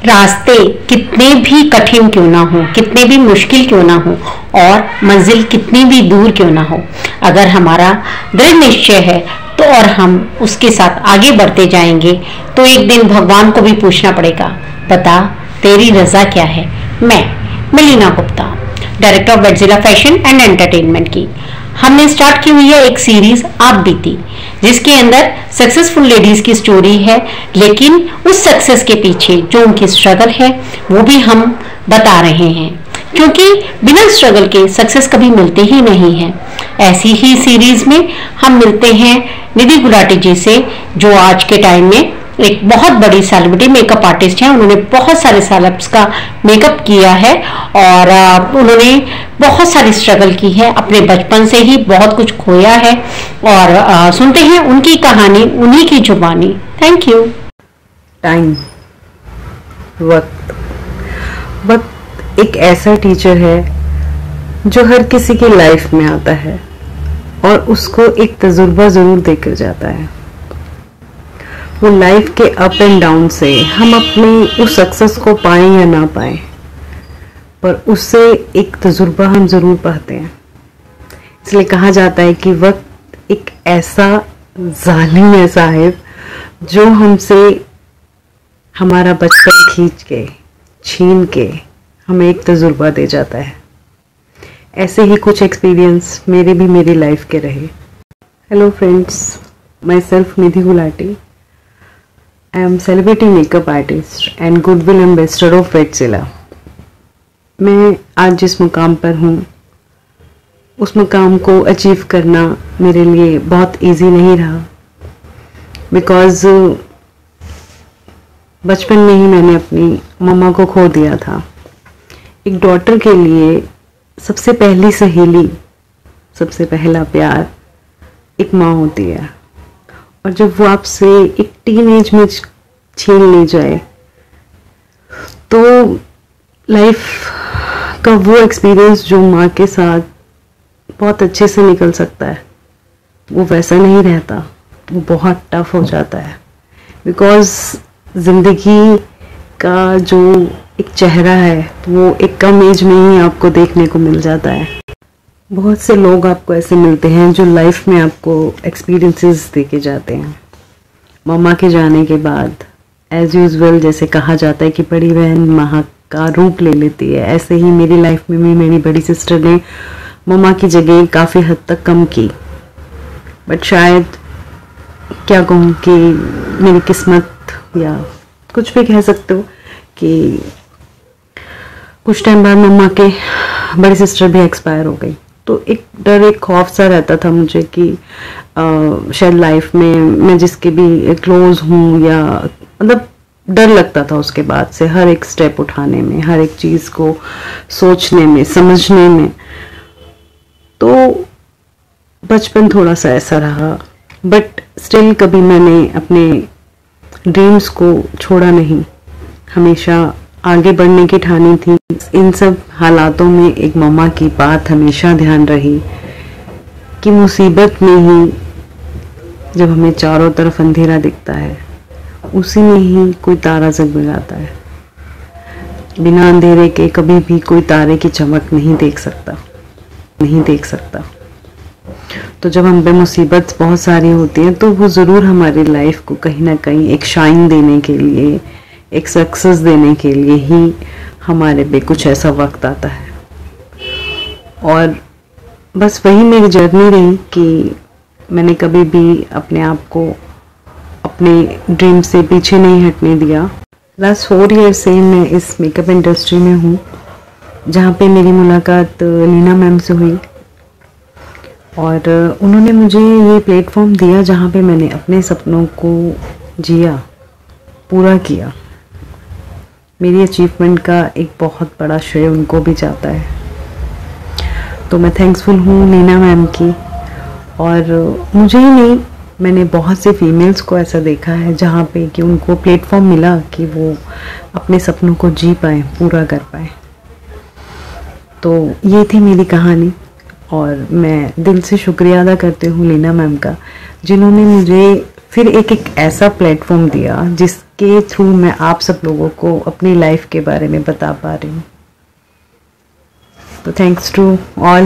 रास्ते कितने भी कठिन क्यों ना हो, कितने भी मुश्किल क्यों ना हो और मंजिल कितनी भी दूर क्यों ना हो, अगर हमारा दृढ़ निश्चय है तो और हम उसके साथ आगे बढ़ते जाएंगे तो एक दिन भगवान को भी पूछना पड़ेगा, बता तेरी रजा क्या है। मैं मिलीना गुप्ता, डायरेक्टर ऑफ वेटजिला फैशन एंड एंटरटेनमेंट की, हमने स्टार्ट की हुई है एक सीरीज आप बीती, जिसके अंदर सक्सेसफुल लेडीज की स्टोरी है, लेकिन उस सक्सेस के पीछे जो उनकी स्ट्रगल है वो भी हम बता रहे हैं, क्योंकि बिना स्ट्रगल के सक्सेस कभी मिलते ही नहीं है। ऐसी ही सीरीज में हम मिलते हैं निधि गुलाटी जी से, जो आज के टाइम में एक बहुत बड़ी सेलिब्रिटी मेकअप आर्टिस्ट हैं। उन्होंने बहुत सारे सेलेब्स का मेकअप किया है और उन्होंने बहुत सारी स्ट्रगल की है, अपने बचपन से ही बहुत कुछ खोया है और सुनते हैं उनकी कहानी, उन्हीं की जुबानी। Thank you. टाइम, वक्त एक ऐसा टीचर है जो हर किसी की लाइफ में आता है और उसको एक तजुर्बा जरूर देकर जाता है। वो लाइफ के अप एंड डाउन से हम अपनी उस सक्सेस को पाएं या ना पाएं, पर उससे एक तजुर्बा हम जरूर पाते हैं। इसलिए कहा जाता है कि वक्त एक ऐसा जालिम है साहिब, जो हमसे हमारा बचपन खींच के छीन के हमें एक तजुर्बा दे जाता है। ऐसे ही कुछ एक्सपीरियंस मेरी लाइफ के रहे। Hello friends, my self Nidhi Gulati. I am celebrity makeup artist and goodwill ambassador of वेटजिला। मैं आज जिस मुकाम पर हूँ उस मुकाम को अचीव करना मेरे लिए बहुत इजी नहीं रहा, बिकॉज़ बचपन में ही मैंने अपनी मम्मा को खो दिया था। एक डॉटर के लिए सबसे पहली सहेली, सबसे पहला प्यार एक माँ होती है, और जब वो आपसे एक टीन एज में छीन ली जाए तो लाइफ का वो एक्सपीरियंस जो माँ के साथ बहुत अच्छे से निकल सकता है वो वैसा नहीं रहता, वो बहुत टफ हो जाता है। बिकॉज़ ज़िंदगी का जो एक चेहरा है वो एक कम एज में ही आपको देखने को मिल जाता है। बहुत से लोग आपको ऐसे मिलते हैं जो लाइफ में आपको एक्सपीरियंसेस दे के जाते हैं। मम्मा के जाने के बाद एज यूजुअल जैसे कहा जाता है कि बड़ी बहन माँ का रूप ले लेती है, ऐसे ही मेरी लाइफ में भी मेरी बड़ी सिस्टर ने मम्मा की जगह काफ़ी हद तक कम की। बट शायद क्या कहूँ कि मेरी किस्मत या कुछ भी कह सकते हो कि कुछ टाइम बाद मम्मा के बड़ी सिस्टर भी एक्सपायर हो गई। तो एक डर, एक खौफ सा रहता था मुझे कि शायद लाइफ में मैं जिसके भी क्लोज हूँ, या मतलब डर लगता था उसके बाद से हर एक स्टेप उठाने में, हर एक चीज़ को सोचने में, समझने में। तो बचपन थोड़ा सा ऐसा रहा, बट स्टिल कभी मैंने अपने ड्रीम्स को छोड़ा नहीं, हमेशा आगे बढ़ने की ठानी थी। इन सब हालातों में एक मम्मा की बात हमेशा ध्यान रही कि मुसीबत में ही जब हमें चारों तरफ अंधेरा दिखता है, उसी में ही कोई तारा जगमगाता है। बिना अंधेरे के कभी भी कोई तारे की चमक नहीं देख सकता। तो जब हम पे मुसीबत बहुत सारी होती है तो वो ज़रूर हमारी लाइफ को कहीं ना कहीं एक शाइन देने के लिए, एक सक्सेस देने के लिए ही हमारे पे कुछ ऐसा वक्त आता है। और बस वही मेरी जर्नी रही कि मैंने कभी भी अपने आप को अपने ड्रीम से पीछे नहीं हटने दिया। लास्ट 4 ईयर से मैं इस मेकअप इंडस्ट्री में हूँ, जहाँ पे मेरी मुलाकात लीना मैम से हुई और उन्होंने मुझे ये प्लेटफॉर्म दिया जहाँ पे मैंने अपने सपनों को जिया, पूरा किया। मेरी अचीवमेंट का एक बहुत बड़ा श्रेय उनको भी जाता है। तो मैं थैंक्सफुल हूँ लीना मैम की। और मुझे ही नहीं, मैंने बहुत से फीमेल्स को ऐसा देखा है जहाँ पे कि उनको प्लेटफॉर्म मिला कि वो अपने सपनों को जी पाएँ, पूरा कर पाएँ। तो ये थी मेरी कहानी और मैं दिल से शुक्रिया अदा करती हूँ लीना मैम का, जिन्होंने मुझे फिर एक ऐसा प्लेटफॉर्म दिया जिसके थ्रू मैं आप सब लोगों को अपनी लाइफ के बारे में बता पा रही हूँ। तो थैंक्स टू ऑल।